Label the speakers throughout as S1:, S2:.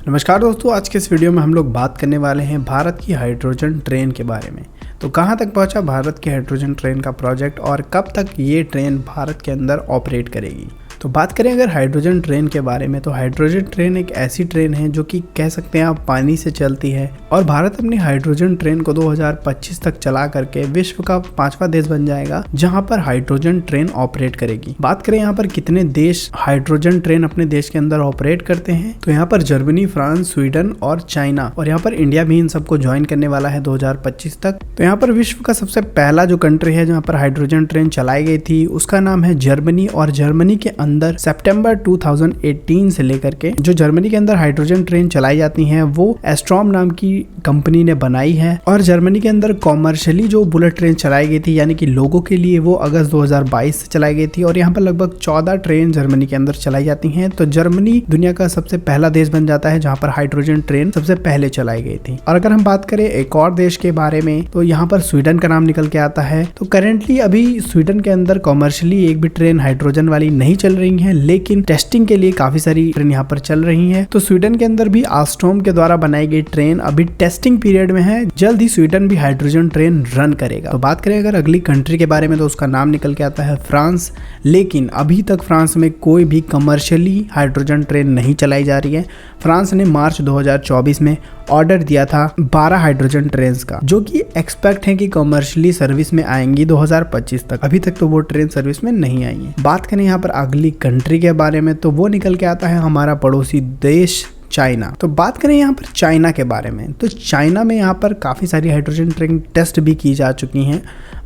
S1: नमस्कार दोस्तों, आज के इस वीडियो में हम लोग बात करने वाले हैं भारत की हाइड्रोजन ट्रेन के बारे में। तो कहां तक पहुंचा भारत की हाइड्रोजन ट्रेन का प्रोजेक्ट और कब तक ये ट्रेन भारत के अंदर ऑपरेट करेगी। तो बात करें अगर हाइड्रोजन ट्रेन के बारे में, तो हाइड्रोजन ट्रेन एक ऐसी ट्रेन है जो कि कह सकते हैं आप पानी से चलती है और भारत अपनी हाइड्रोजन ट्रेन को 2025 तक चला करके विश्व का 5वां देश बन जाएगा जहां पर हाइड्रोजन ट्रेन ऑपरेट करेगी। बात करें यहाँ पर कितने देश हाइड्रोजन ट्रेन अपने देश के अंदर ऑपरेट करते हैं, तो यहाँ पर जर्मनी, फ्रांस, स्वीडन और चाइना और यहाँ पर इंडिया भी इन सबको ज्वाइन करने वाला है 2025 तक। तो यहाँ पर विश्व का सबसे पहला जो कंट्री है जहाँ पर हाइड्रोजन ट्रेन चलाई गई थी उसका नाम है जर्मनी, और जर्मनी के अंदर सितंबर 2018 से लेकर के जो जर्मनी के अंदर हाइड्रोजन ट्रेन चलाई जाती हैं वो एस्ट्रॉम नाम की कंपनी ने बनाई है। और जर्मनी के अंदर कॉमर्शियली जो बुलेट ट्रेन चलाई गई थी यानी कि लोगों के लिए, वो अगस्त 2022 से चलाई गई थी और यहाँ पर लगभग 14 ट्रेन जर्मनी के अंदर चलाई जाती हैं। तो जर्मनी दुनिया का सबसे पहला देश बन जाता है जहाँ पर हाइड्रोजन ट्रेन सबसे पहले चलाई गई थी। और अगर हम बात करें एक और देश के बारे में, तो यहाँ पर स्वीडन का नाम निकल के आता है। तो करेंटली अभी स्वीडन के अंदर कॉमर्शियली एक भी ट्रेन हाइड्रोजन वाली नहीं चल रही है, लेकिन टेस्टिंग के लिए काफी सारी ट्रेन यहाँ पर चल रही हैं। तो स्वीडन के अंदर भी एस्ट्रॉम के द्वारा बनाई गई ट्रेन अभी टेस्टिंग पीरियड में है, जल्द ही स्वीडन भी हाइड्रोजन ट्रेन रन करेगा। तो बात करें अगर अगली कंट्री के बारे में, तो उसका नाम निकल के आता है फ्रांस, लेकिन अभी तक फ्रांस में कोई भी कमर्शियली हाइड्रोजन ट्रेन नहीं चलाई जा रही है। फ्रांस ने मार्च 2024 में ऑर्डर दिया था 12 हाइड्रोजन ट्रेन का, जो कि एक्सपेक्ट है कि कमर्शियली सर्विस में आएंगी 2025 तक। अभी तक तो वो ट्रेन सर्विस में नहीं आई है। बात करें यहाँ पर अगली कंट्री के बारे में, तो वो निकल के आता है हमारा पड़ोसी देश चाइना। तो बात करें यहाँ पर चाइना के बारे में, तो चाइना में यहाँ पर काफ़ी सारी हाइड्रोजन ट्रेन टेस्ट भी की जा चुकी हैं,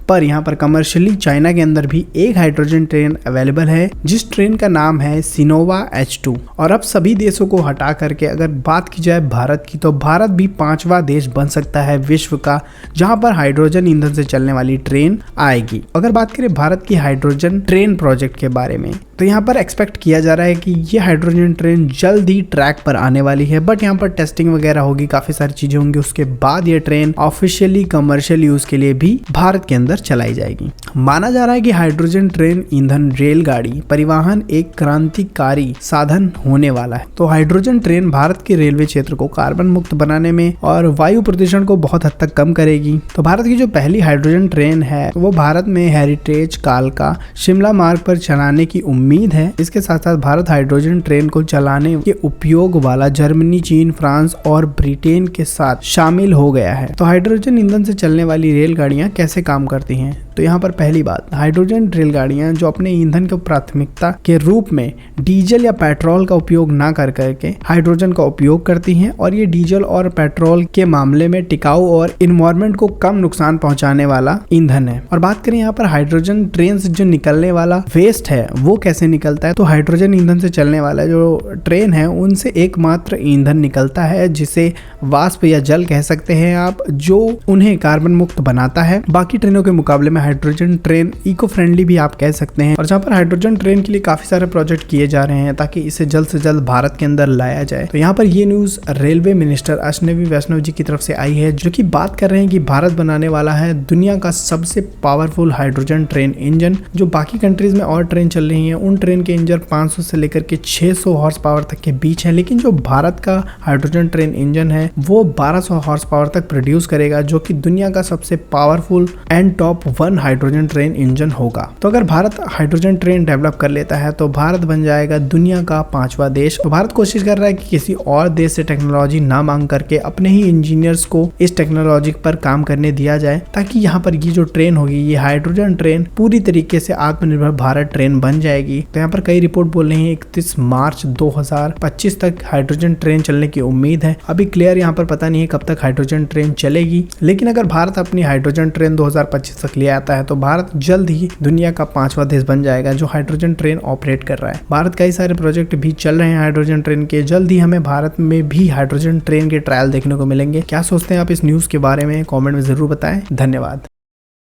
S1: पर यहाँ पर कमर्शियली चाइना के अंदर भी एक हाइड्रोजन ट्रेन अवेलेबल है जिस ट्रेन का नाम है सिनोवा H2। और अब सभी देशों को हटा करके अगर बात की जाए भारत की, तो भारत भी 5वां देश बन सकता है विश्व का जहाँ पर हाइड्रोजन ईंधन से चलने वाली ट्रेन आएगी। अगर बात करें भारत की हाइड्रोजन ट्रेन प्रोजेक्ट के बारे में, तो यहाँ पर एक्सपेक्ट किया जा रहा है कि ये हाइड्रोजन ट्रेन जल्द ही ट्रैक पर आने वाली है, बट यहाँ पर टेस्टिंग वगैरह होगी, काफी सारी चीजें होंगी, उसके बाद ये ट्रेन ऑफिशियली कमर्शियल यूज के लिए भी भारत के अंदर चलाई जाएगी। माना जा रहा है कि हाइड्रोजन ट्रेन ईंधन रेलगाड़ी परिवहन एक क्रांतिकारी साधन होने वाला है। तो हाइड्रोजन ट्रेन भारत के रेलवे क्षेत्र को कार्बन मुक्त बनाने में और वायु प्रदूषण को बहुत हद तक कम करेगी। तो भारत की जो पहली हाइड्रोजन ट्रेन है वो भारत में हेरिटेज कालका शिमला मार्ग पर चलाने की उम्मीद है। इसके साथ साथ भारत हाइड्रोजन ट्रेन को चलाने के उपयोग वाला जर्मनी, चीन, फ्रांस और ब्रिटेन के साथ शामिल हो गया है। तो हाइड्रोजन ईंधन से चलने वाली रेलगाड़ियां कैसे काम करती हैं, तो यहाँ पर पहली बात, हाइड्रोजन रेलगाड़ियां जो अपने ईंधन को प्राथमिकता के रूप में डीजल या पेट्रोल का उपयोग ना कर करके हाइड्रोजन का उपयोग करती हैं, और ये डीजल और पेट्रोल के मामले में टिकाऊ और इन्वायरमेंट को कम नुकसान पहुंचाने वाला ईंधन है। और बात करें यहाँ पर हाइड्रोजन ट्रेन से जो निकलने वाला वेस्ट है वो कैसे निकलता है, तो हाइड्रोजन ईंधन से चलने वाला जो ट्रेन है उनसे एकमात्र ईंधन निकलता है जिसे वाष्प या जल कह सकते हैं आप, जो उन्हें कार्बन मुक्त बनाता है। बाकी ट्रेनों के मुकाबले में हाइड्रोजन ट्रेन इको फ्रेंडली भी आप कह सकते हैं, और जहाँ पर हाइड्रोजन ट्रेन के लिए काफी सारे प्रोजेक्ट किए जा रहे हैं ताकि इसे जल्द से जल्द भारत के अंदर लाया जाए। तो यहाँ पर ये न्यूज रेलवे मिनिस्टर अश्विनी वैष्णव जी की तरफ से आई है, जो कि बात कर रहे हैं कि भारत बनाने वाला है दुनिया का सबसे पावरफुल हाइड्रोजन ट्रेन इंजन। जो बाकी कंट्रीज में और ट्रेन चल रही है उन ट्रेन के इंजन 500 से लेकर के 600 हॉर्स पावर तक के बीच है, लेकिन जो भारत का हाइड्रोजन ट्रेन इंजन है वो 1200 हॉर्स पावर तक प्रोड्यूस करेगा, जो कि दुनिया का सबसे powerful and top 1 hydrogen train engine होगा। तो अगर भारत हाइड्रोजन ट्रेन डेवलप कर लेता है तो भारत बन जाएगा दुनिया का 5वां देश। तो भारत कोशिश कर रहा है कि किसी और देश से टेक्नोलॉजी ना मांग करके अपने ही इंजीनियर्स को इस टेक्नोलॉजी पर काम करने दिया जाए, ताकि यहाँ पर ये जो ट्रेन होगी ये हाइड्रोजन ट्रेन पूरी तरीके से आत्मनिर्भर भारत ट्रेन बन जाएगी। तो यहाँ पर कई रिपोर्ट बोल रही है 31 मार्च 2025 तक हाइड्रोजन ट्रेन चलने की उम्मीद है। अभी क्लियर यहाँ पर पता नहीं है कब तक हाइड्रोजन ट्रेन चलेगी, लेकिन अगर भारत अपनी हाइड्रोजन ट्रेन 2025 तक ले आता है तो भारत जल्द ही दुनिया का 5वां देश बन जाएगा जो हाइड्रोजन ट्रेन ऑपरेट कर रहा है। भारत कई सारे प्रोजेक्ट भी चल रहे हैं हाइड्रोजन ट्रेन के, जल्द ही हमें भारत में भी हाइड्रोजन ट्रेन के ट्रायल देखने को मिलेंगे। क्या सोचते हैं आप इस न्यूज के बारे में, कमेंट में जरूर बताएं। धन्यवाद।